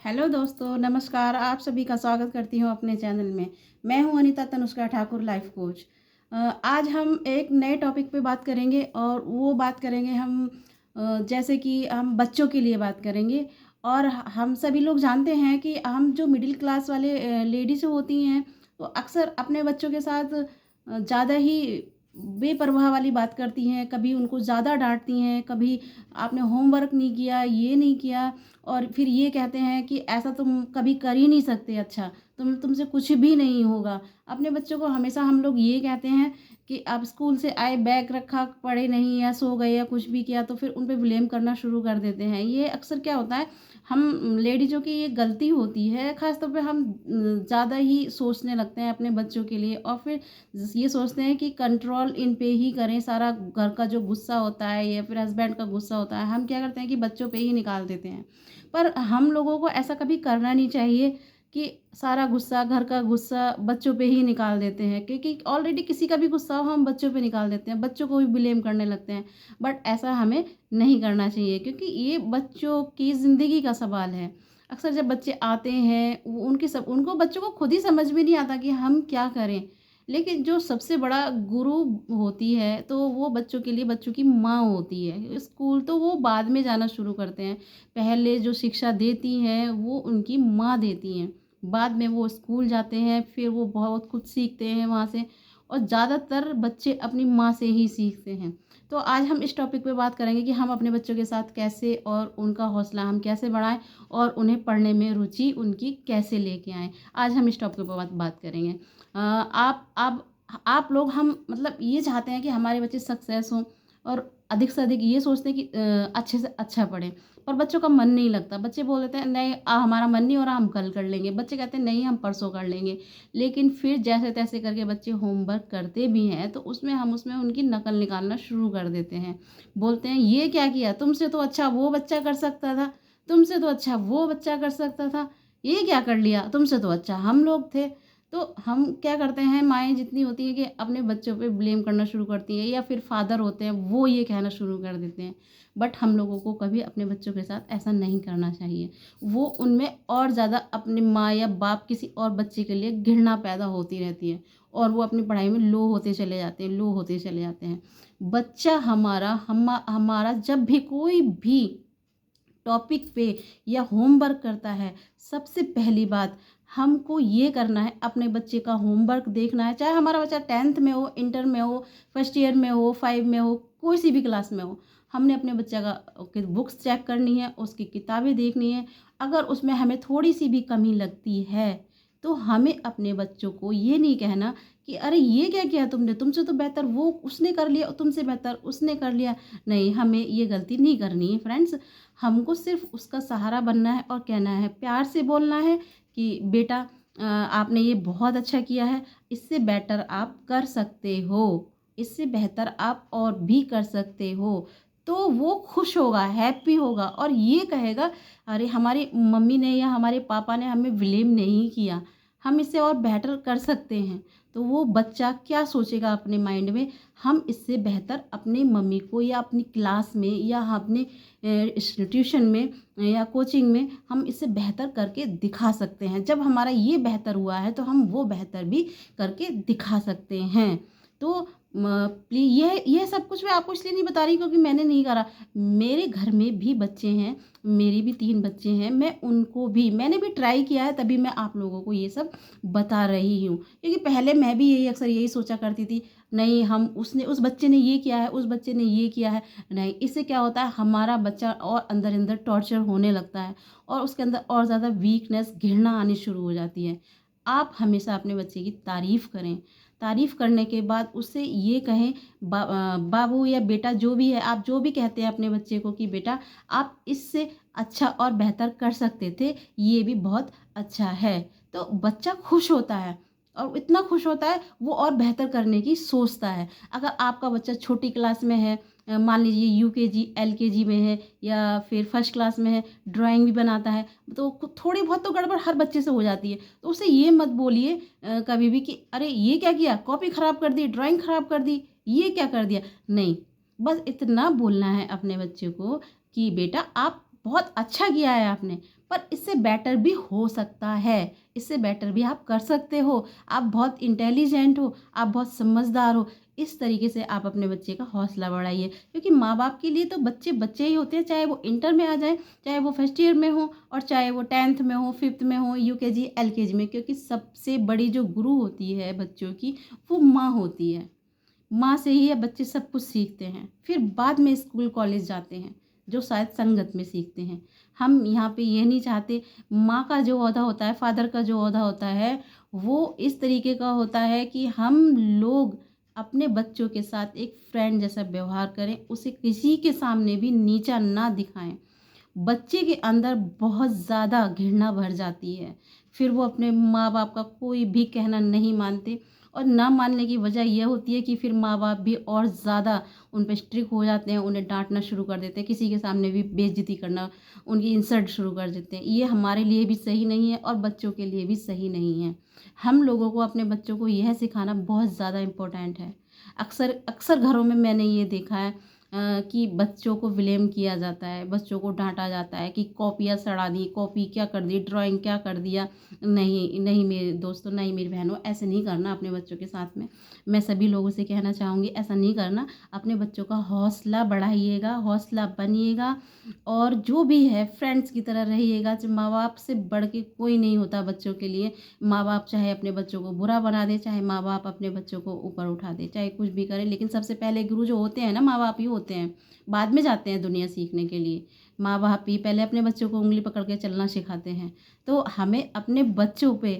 Hello दोस्तों, नमस्कार। आप सभी का स्वागत करती हूँ अपने चैनल में। मैं हूँ अनीता तनुष्का ठाकुर, लाइफ कोच। आज हम एक नए टॉपिक पे बात करेंगे और वो बात करेंगे हम जैसे कि हम बच्चों के लिए बात करेंगे। और हम सभी लोग जानते हैं कि हम जो मिडिल क्लास वाले लेडीज़ होती हैं, वो अक्सर अपने बच्चों के साथ ज़्यादा ही बेपरवाह वाली बात करती हैं। कभी उनको ज़्यादा डाँटती हैं, कभी आपने होमवर्क नहीं किया, ये नहीं किया, और फिर ये कहते हैं कि ऐसा तुम कभी कर ही नहीं सकते, अच्छा तुमसे कुछ भी नहीं होगा। अपने बच्चों को हमेशा हम लोग ये कहते हैं कि आप स्कूल से आए, बैग रखा, पढ़े नहीं या सो गए या कुछ भी किया, तो फिर उन पे ब्लेम करना शुरू कर देते हैं। ये अक्सर क्या होता है, हम लेडीज़ों की ये गलती होती है। ख़ास तौर पे हम ज़्यादा ही सोचने लगते हैं अपने बच्चों के लिए, और फिर ये सोचते हैं कि कंट्रोल इन पे ही करें। सारा घर का जो गुस्सा होता है या फिर हस्बैंड का गुस्सा होता है, हम क्या करते हैं कि बच्चों पे ही निकाल देते हैं। पर हम लोगों को ऐसा कभी करना नहीं चाहिए कि सारा गुस्सा, घर का गुस्सा बच्चों पे ही निकाल देते हैं, क्योंकि ऑलरेडी किसी का भी गुस्सा हो हम बच्चों पे निकाल देते हैं, बच्चों को भी ब्लेम करने लगते हैं। बट ऐसा हमें नहीं करना चाहिए, क्योंकि ये बच्चों की ज़िंदगी का सवाल है। अक्सर जब बच्चे आते हैं, उनको बच्चों को खुद ही समझ में नहीं आता कि हम क्या करें। लेकिन जो सबसे बड़ा गुरु होती है, तो वो बच्चों के लिए बच्चों की माँ होती है। स्कूल तो वो बाद में जाना शुरू करते हैं। पहले जो शिक्षा देती हैं वो उनकी माँ देती हैं। बाद में वो स्कूल जाते हैं, फिर वो बहुत कुछ सीखते हैं वहाँ से, और ज़्यादातर बच्चे अपनी माँ से ही सीखते हैं। तो आज हम इस टॉपिक पे बात करेंगे कि हम अपने बच्चों के साथ कैसे, और उनका हौसला हम कैसे बढ़ाएँ, और उन्हें पढ़ने में रुचि उनकी कैसे लेके आएँ। आज हम इस टॉपिक पे बात करेंगे। आप लोग, हम मतलब ये चाहते हैं कि हमारे बच्चे सक्सेस हों, और अधिक से अधिक ये सोचते हैं कि अच्छे से अच्छा पढ़ें। पर बच्चों का मन नहीं लगता। बच्चे बोल देते हैं नहीं, हमारा मन नहीं हो रहा, हम कल कर लेंगे। बच्चे कहते हैं नहीं, हम परसों कर लेंगे। लेकिन फिर जैसे तैसे करके बच्चे होमवर्क करते भी हैं, तो उसमें उनकी नकल निकालना शुरू कर देते हैं। बोलते हैं ये क्या किया, तुमसे तो अच्छा वो बच्चा कर सकता था, तुमसे तो अच्छा वो बच्चा कर सकता था, ये क्या कर लिया, तुमसे तो अच्छा हम लोग थे। तो हम क्या करते हैं, माएँ जितनी होती हैं कि अपने बच्चों पे ब्लेम करना शुरू करती हैं, या फिर फादर होते हैं वो ये कहना शुरू कर देते हैं। बट हम लोगों को कभी अपने बच्चों के साथ ऐसा नहीं करना चाहिए। वो उनमें और ज़्यादा अपनी माँ या बाप किसी और बच्चे के लिए घृणा पैदा होती रहती है, और वो अपनी पढ़ाई में लो होते चले जाते हैं, लो होते चले जाते हैं। बच्चा हमारा जब भी कोई भी टॉपिक पे या होमवर्क करता है, सबसे पहली बात हमको ये करना है, अपने बच्चे का होमवर्क देखना है। चाहे हमारा बच्चा 10th में हो, इंटर में हो, फर्स्ट ईयर में हो, 5 में हो, कोई सी भी क्लास में हो, हमने अपने बच्चे का की बुक्स चेक करनी है, उसकी किताबें देखनी है। अगर उसमें हमें थोड़ी सी भी कमी लगती है, तो हमें अपने बच्चों को ये नहीं कहना कि अरे ये क्या किया तुमने, तुमसे तो बेहतर वो उसने कर लिया, तुमसे बेहतर उसने कर लिया। नहीं, हमें ये गलती नहीं करनी है फ्रेंड्स। हमको सिर्फ उसका सहारा बनना है, और कहना है, प्यार से बोलना है कि बेटा, आपने ये बहुत अच्छा किया है, इससे बेटर आप कर सकते हो, इससे बेहतर आप और भी कर सकते हो। तो वो खुश होगा, हैप्पी होगा, और ये कहेगा अरे हमारी मम्मी ने या हमारे पापा ने हमें ब्लेम नहीं किया, हम इससे और बेहतर कर सकते हैं। तो वो बच्चा क्या सोचेगा अपने माइंड में, हम इससे बेहतर अपनी मम्मी को या अपनी क्लास में या अपने ट्यूशन में या कोचिंग में हम इससे बेहतर करके दिखा सकते हैं। जब हमारा ये बेहतर हुआ है, तो हम वो बेहतर भी करके दिखा सकते हैं। तो प्लीज़, ये सब कुछ मैं आपको इसलिए नहीं बता रही क्योंकि मैंने नहीं करा। मेरे घर में भी बच्चे हैं, मेरी भी 3 बच्चे हैं, मैंने भी ट्राई किया है, तभी मैं आप लोगों को ये सब बता रही हूँ। क्योंकि पहले मैं भी अक्सर यही सोचा करती थी, नहीं हम उसने उस बच्चे ने ये किया है, उस बच्चे ने ये किया है। नहीं, इससे क्या होता है, हमारा बच्चा और अंदर-अंदर टॉर्चर होने लगता है, और उसके अंदर और ज़्यादा वीकनेस, घृणा आनी शुरू हो जाती है। आप हमेशा अपने बच्चे की तारीफ़ करें। तारीफ़ करने के बाद उससे ये कहें, बाबू या बेटा जो भी है, आप जो भी कहते हैं अपने बच्चे को कि बेटा आप इससे अच्छा और बेहतर कर सकते थे, ये भी बहुत अच्छा है। तो बच्चा खुश होता है, और इतना खुश होता है वो और बेहतर करने की सोचता है। अगर आपका बच्चा छोटी क्लास में है, मान लीजिए यूकेजी, एलकेजी में है, या फिर फर्स्ट क्लास में है, ड्राइंग भी बनाता है, तो थोड़ी बहुत तो गड़बड़ हर बच्चे से हो जाती है। तो उसे ये मत बोलिए कभी भी कि अरे ये क्या किया, कॉपी ख़राब कर दी, ड्राइंग ख़राब कर दी, ये क्या कर दिया। नहीं, बस इतना बोलना है अपने बच्चे को कि बेटा आप बहुत अच्छा किया है आपने, पर इससे बेटर भी हो सकता है, इससे बेटर भी आप कर सकते हो। आप बहुत इंटेलिजेंट हो, आप बहुत समझदार हो। इस तरीके से आप अपने बच्चे का हौसला बढ़ाइए, क्योंकि माँ-बाप के लिए तो बच्चे बच्चे ही होते हैं, चाहे वो इंटर में आ जाएँ, चाहे वो फर्स्ट ईयर में हो और चाहे वो 10th में हो, 5th में हो, यूकेजी, एलकेजी में, क्योंकि सबसे बड़ी जो गुरु होती है बच्चों की, वो माँ होती है। माँ से ही ये बच्चे सब कुछ सीखते हैं, फिर बाद में स्कूल कॉलेज जाते हैं, जो शायद संगत में सीखते हैं। हम यहाँ पे ये नहीं चाहते, माँ का जो ओहदा होता है, फादर का जो ओहदा होता है, वो इस तरीके का होता है कि हम लोग अपने बच्चों के साथ एक फ्रेंड जैसा व्यवहार करें, उसे किसी के सामने भी नीचा ना दिखाएँ। बच्चे के अंदर बहुत ज़्यादा घृणा भर जाती है, फिर वो अपने माँ-बाप का कोई भी कहना नहीं मानते, और ना मानने की वजह ये होती है कि फिर माँ-बाप भी और ज़्यादा उन पे स्ट्रिक्ट हो जाते हैं, उन्हें डाँटना शुरू कर देते हैं, किसी के सामने भी बेइज़्ज़ती करना, उनकी इंसल्ट शुरू कर देते हैं। ये हमारे लिए भी सही नहीं है और बच्चों के लिए भी सही नहीं है। हम लोगों को अपने बच्चों को यह सिखाना बहुत ज़्यादा इम्पोर्टेंट है। अक्सर अक्सर घरों में मैंने ये देखा है कि बच्चों को ब्लेम किया जाता है, बच्चों को डाँटा जाता है कि कॉपियाँ सड़ा दी, कॉपी क्या कर दी, ड्राइंग क्या कर दिया। नहीं, नहीं मेरे दोस्तों, नहीं मेरी बहनों, ऐसे नहीं करना अपने बच्चों के साथ में। मैं सभी लोगों से कहना चाहूँगी, ऐसा नहीं करना। अपने बच्चों का हौसला बढ़ाइएगा, हौसला बनिएगा, और जो भी है फ्रेंड्स की तरह रहिएगा। जो माँ-बाप से बढ़ के कोई नहीं होता बच्चों के लिए। माँ-बाप चाहे अपने बच्चों को बुरा बना दे, चाहे माँ-बाप अपने बच्चों को ऊपर उठा दे, चाहे कुछ भी करें, लेकिन सबसे पहले गुरु जो होते हैं ना, माँ-बाप ही होते हैं। बाद में जाते हैं दुनिया सीखने के लिए। माँ-बाप ही पहले अपने बच्चों को उँगली पकड़ के चलना सिखाते हैं। तो हमें अपने बच्चों पे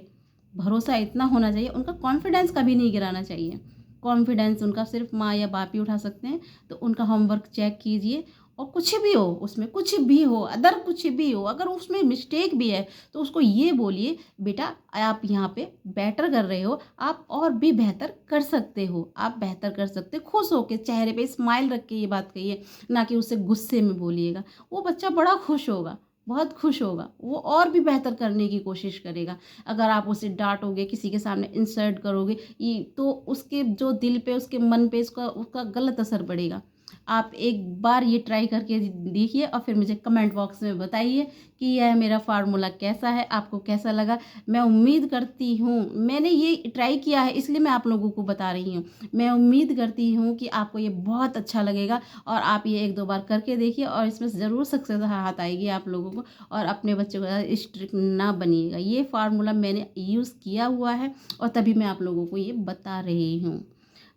भरोसा इतना होना चाहिए, उनका कॉन्फिडेंस कभी नहीं गिराना चाहिए। कॉन्फिडेंस उनका सिर्फ़ माँ या बाप ही उठा सकते हैं। तो उनका होमवर्क चेक कीजिए, और कुछ भी हो उसमें, कुछ भी हो, अदर कुछ भी हो, अगर उसमें मिस्टेक भी है तो उसको ये बोलिए, बेटा आप यहाँ पे बेटर कर रहे हो, आप और भी बेहतर कर सकते हो, आप बेहतर कर सकते हो। खुश होके चेहरे पे स्माइल रख के ये बात कहिए, ना कि उससे गुस्से में बोलिएगा। वो बच्चा बड़ा खुश होगा, बहुत खुश होगा, वो और भी बेहतर करने की कोशिश करेगा। अगर आप उसे डाँटोगे, किसी के सामने इंसल्ट करोगे, ये तो उसके जो दिल पे, उसके मन पे उसका उसका गलत असर पड़ेगा। आप एक बार ये ट्राई करके देखिए और फिर मुझे कमेंट बॉक्स में बताइए कि यह मेरा फ़ॉर्मूला कैसा है, आपको कैसा लगा। मैं उम्मीद करती हूँ, मैंने ये ट्राई किया है इसलिए मैं आप लोगों को बता रही हूँ। मैं उम्मीद करती हूँ कि आपको ये बहुत अच्छा लगेगा, और आप ये 1-2 बार करके देखिए और इसमें ज़रूर सक्सेस हाथ आएगी आप लोगों को, और अपने बच्चों के साथ स्ट्रिक्ट ना बनिएगा। ये फ़ॉर्मूला मैंने यूज़ किया हुआ है और तभी मैं आप लोगों को ये बता रही हूँ।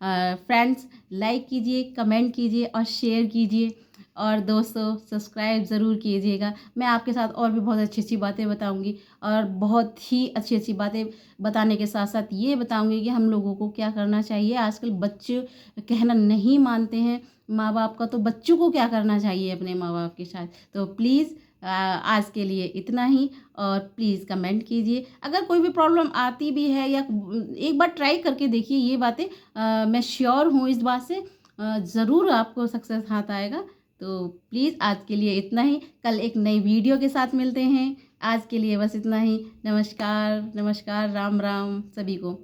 फ्रेंड्स, लाइक कीजिए, कमेंट कीजिए और शेयर कीजिए, और दोस्तों सब्सक्राइब ज़रूर कीजिएगा। मैं आपके साथ और भी बहुत अच्छी-अच्छी बातें बताऊँगी, और बहुत ही अच्छी-अच्छी बातें बताने के साथ-साथ ये बताऊँगी कि हम लोगों को क्या करना चाहिए। आजकल बच्चे कहना नहीं मानते हैं माँ-बाप का, तो बच्चों को क्या करना चाहिए अपने माँ-बाप के साथ। तो प्लीज़ आज के लिए इतना ही, और प्लीज़ कमेंट कीजिए। अगर कोई भी प्रॉब्लम आती भी है, या एक बार ट्राई करके देखिए ये बातें, मैं श्योर हूँ इस बात से, ज़रूर आपको सक्सेस हाथ आएगा। तो प्लीज़ आज के लिए इतना ही, कल एक नई वीडियो के साथ मिलते हैं। आज के लिए बस इतना ही। नमस्कार, नमस्कार, राम राम सभी को।